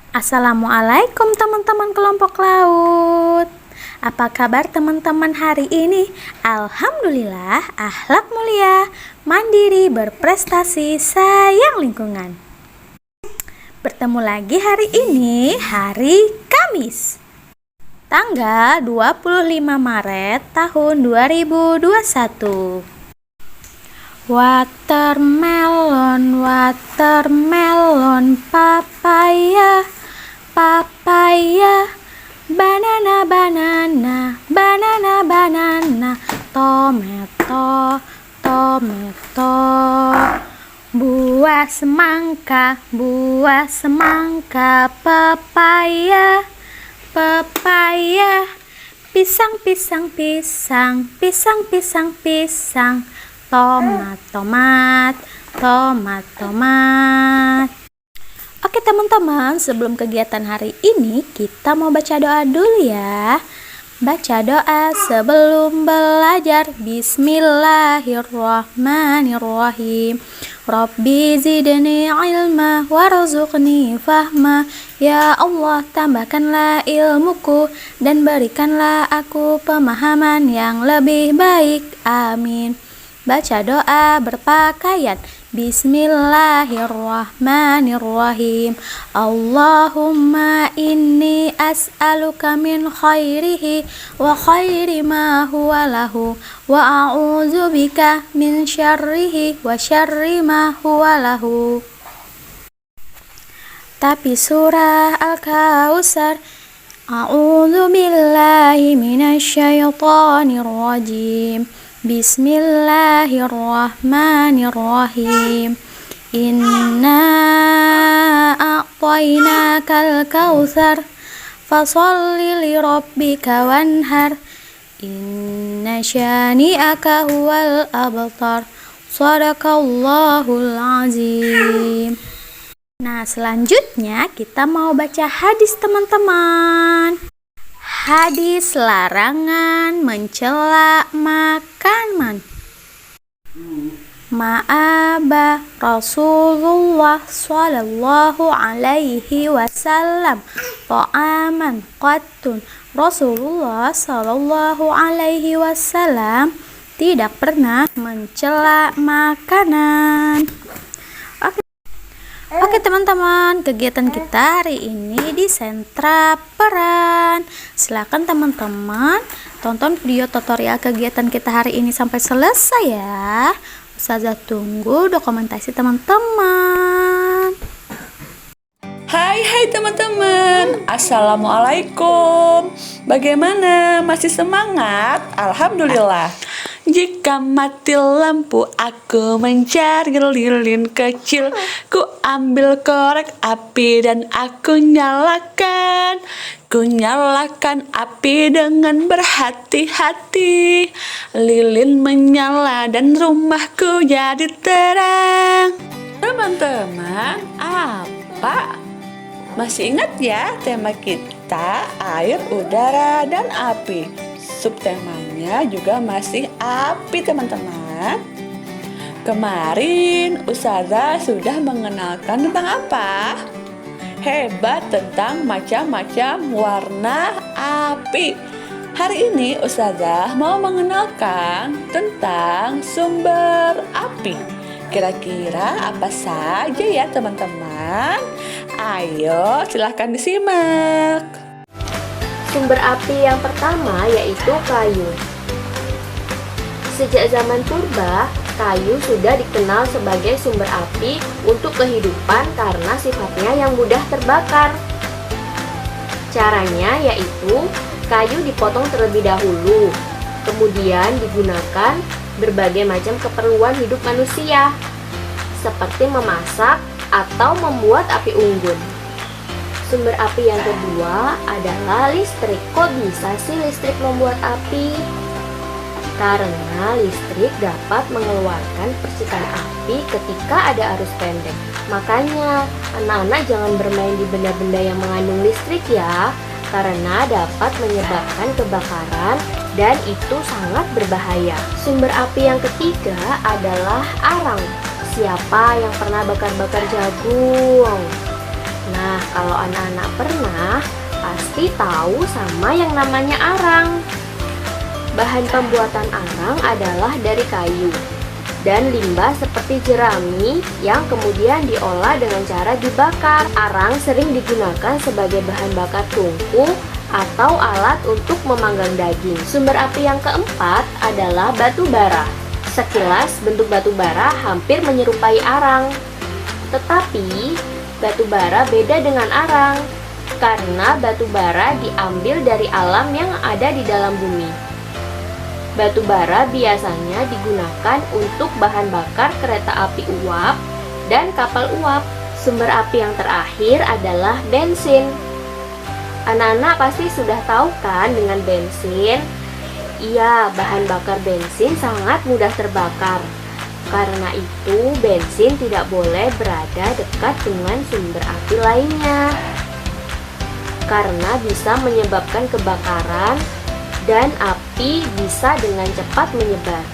Assalamualaikum teman-teman kelompok laut. Apa kabar teman-teman hari ini? Alhamdulillah, akhlak mulia, mandiri, berprestasi, sayang lingkungan. Bertemu lagi hari ini, hari Kamis, tanggal 25 Maret tahun 2021. Watermelon, watermelon, papaya, papaya, banana, banana, banana, banana, tomato, tomato, buah semangka, pepaya, pepaya, pisang, pisang, pisang, pisang, pisang, pisang, tomat, tomat, tomat, tomat. Oke teman-teman, sebelum kegiatan hari ini kita mau baca doa dulu ya. Baca doa sebelum belajar. Bismillahirrahmanirrahim. Rabbi zidni ilma warzuqni fahma. Ya Allah, tambahkanlah ilmuku dan berikanlah aku pemahaman yang lebih baik. Amin. Baca doa berpakaian. Bismillahirrahmanirrahim. Allahumma inni as'aluka min khairihi wa khairi ma huwa lahu wa a'udzu bika min syarrihi wa syarri ma huwa lahu. Tapi surah Al-Kautsar. A'udzu billahi minasyaitonir rajim. Bismillahirrahmanirrahim. Inna a'tainakal kautsar fasholli li rabbika wanhar. Inna syani'aka huwal abtar. Shadaqallahul azim. Nah, selanjutnya kita mau baca hadis teman-teman. Hadis larangan mencela makanan. Ma'aba Rasulullah sallallahu alaihi wasallam ta'aman qattun. Rasulullah sallallahu alaihi wasallam tidak pernah mencela makanan. Oke teman-teman, kegiatan kita hari ini di sentra peran. Silakan teman-teman tonton video tutorial kegiatan kita hari ini sampai selesai ya. Ustazah tunggu dokumentasi teman-teman. Hai teman-teman, Assalamualaikum. Bagaimana? Masih semangat? Alhamdulillah. Jika mati lampu, aku mencari lilin kecil. Ku ambil korek api dan aku nyalakan. Ku nyalakan api dengan berhati-hati. Lilin menyala dan rumahku jadi terang. Teman-teman, apa? Masih ingat ya tema kita air, udara, dan api? Subtemanya juga masih api teman-teman. Kemarin Ustazah sudah mengenalkan tentang apa? Hebat, tentang macam-macam warna api. Hari ini Ustazah mau mengenalkan tentang sumber api. Kira-kira apa saja ya teman-teman? Ayo silahkan disimak. Sumber api yang pertama yaitu kayu. Sejak zaman purba, kayu sudah dikenal sebagai sumber api untuk kehidupan karena sifatnya yang mudah terbakar. Caranya yaitu kayu dipotong terlebih dahulu, kemudian digunakan berbagai macam keperluan hidup manusia, seperti memasak atau membuat api unggun. Sumber api yang kedua adalah listrik. Kok bisa sih listrik membuat api? Karena listrik dapat mengeluarkan percikan api ketika ada arus pendek. Makanya, anak-anak jangan bermain di benda-benda yang mengandung listrik ya, karena dapat menyebabkan kebakaran dan itu sangat berbahaya. Sumber api yang ketiga adalah arang. Siapa yang pernah bakar-bakar jagung? Nah, kalau anak-anak pernah, pasti tahu sama yang namanya arang. Bahan pembuatan arang adalah dari kayu dan limbah seperti jerami yang kemudian diolah dengan cara dibakar. Arang sering digunakan sebagai bahan bakar tungku atau alat untuk memanggang daging. Sumber api yang keempat adalah batu bara. Sekilas bentuk batu bara hampir menyerupai arang. Tetapi batu bara beda dengan arang karena batu bara diambil dari alam yang ada di dalam bumi. Batu bara biasanya digunakan untuk bahan bakar kereta api uap dan kapal uap. Sumber api yang terakhir adalah bensin. Anak-anak pasti sudah tahu kan dengan bensin? Iya, bahan bakar bensin sangat mudah terbakar. Karena itu, bensin tidak boleh berada dekat dengan sumber api lainnya. Karena bisa menyebabkan kebakaran dan api bisa dengan cepat menyebar.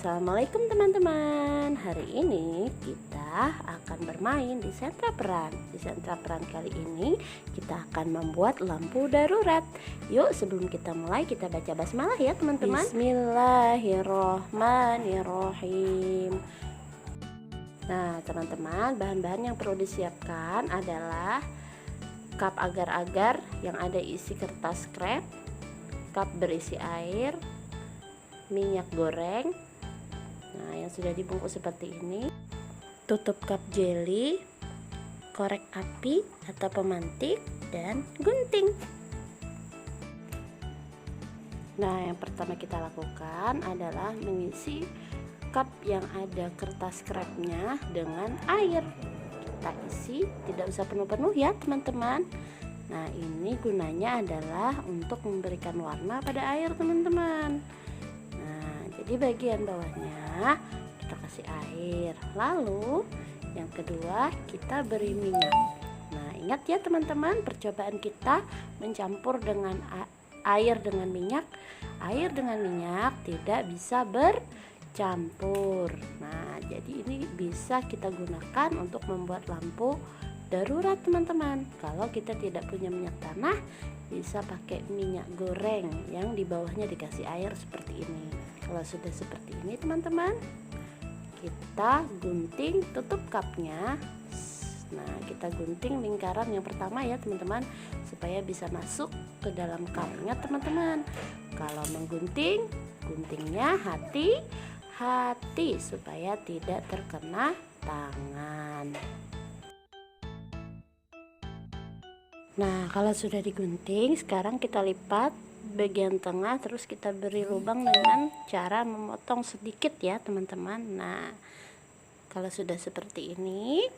Assalamualaikum teman-teman. Hari ini kita akan bermain di sentra peran. Di sentra peran kali ini kita akan membuat lampu darurat. Yuk, sebelum kita mulai kita baca basmalah ya teman-teman. Bismillahirrohmanirrohim. Nah teman-teman, bahan-bahan yang perlu disiapkan adalah cup agar-agar yang ada isi kertas krep, cup berisi air, minyak goreng, nah yang sudah dibungkus seperti ini, tutup cup jelly, korek api atau pemantik, dan gunting. Nah yang pertama kita lakukan adalah mengisi cup yang ada kertas krepnya dengan air. Kita isi, tidak usah penuh-penuh ya teman-teman. Nah ini gunanya adalah untuk memberikan warna pada air teman-teman. Jadi bagian bawahnya kita kasih air. Lalu yang kedua kita beri minyak. Nah ingat ya teman-teman, percobaan kita mencampur dengan air dengan minyak. Air dengan minyak tidak bisa bercampur. Nah jadi ini bisa kita gunakan untuk membuat lampu darurat teman-teman. Kalau kita tidak punya minyak tanah, bisa pakai minyak goreng yang di bawahnya dikasih air seperti ini. Kalau sudah seperti ini teman-teman, kita gunting tutup cupnya. Nah kita gunting lingkaran yang pertama ya teman-teman, supaya bisa masuk ke dalam cupnya teman-teman. Kalau menggunting, guntingnya hati-hati supaya tidak terkena tangan. Nah kalau sudah digunting, sekarang kita lipat bagian tengah, terus kita beri lubang dengan cara memotong sedikit ya teman-teman. Nah kalau sudah seperti ini,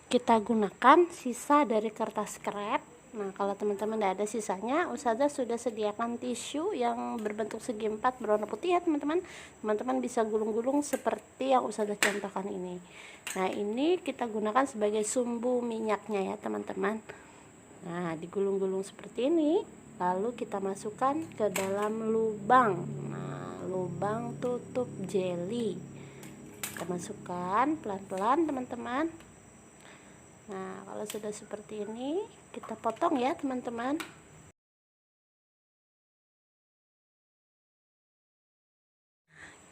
kita gunakan sisa dari kertas krep. Nah kalau teman-teman tidak ada sisanya, Ustazah sudah sediakan tisu yang berbentuk segi empat berwarna putih ya teman-teman. Teman-teman bisa gulung-gulung seperti yang Ustazah contohkan ini. Nah ini kita gunakan sebagai sumbu minyaknya ya teman-teman. Nah digulung-gulung seperti ini, lalu kita masukkan ke dalam lubang. Nah lubang tutup jelly kita masukkan pelan-pelan teman-teman. Nah kalau sudah seperti ini, kita potong ya teman-teman.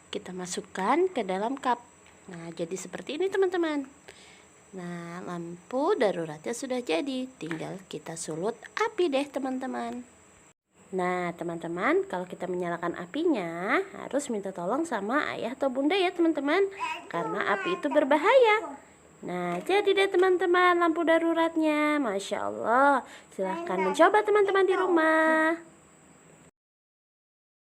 Kita masukkan ke dalam cup. Nah jadi seperti ini teman-teman. Nah lampu daruratnya sudah jadi, tinggal kita sulut api deh teman-teman. Nah teman-teman, kalau kita menyalakan apinya harus minta tolong sama ayah atau bunda ya teman-teman, karena api itu berbahaya. Nah jadi deh teman-teman lampu daruratnya, Masya Allah. Silahkan mencoba teman-teman di rumah.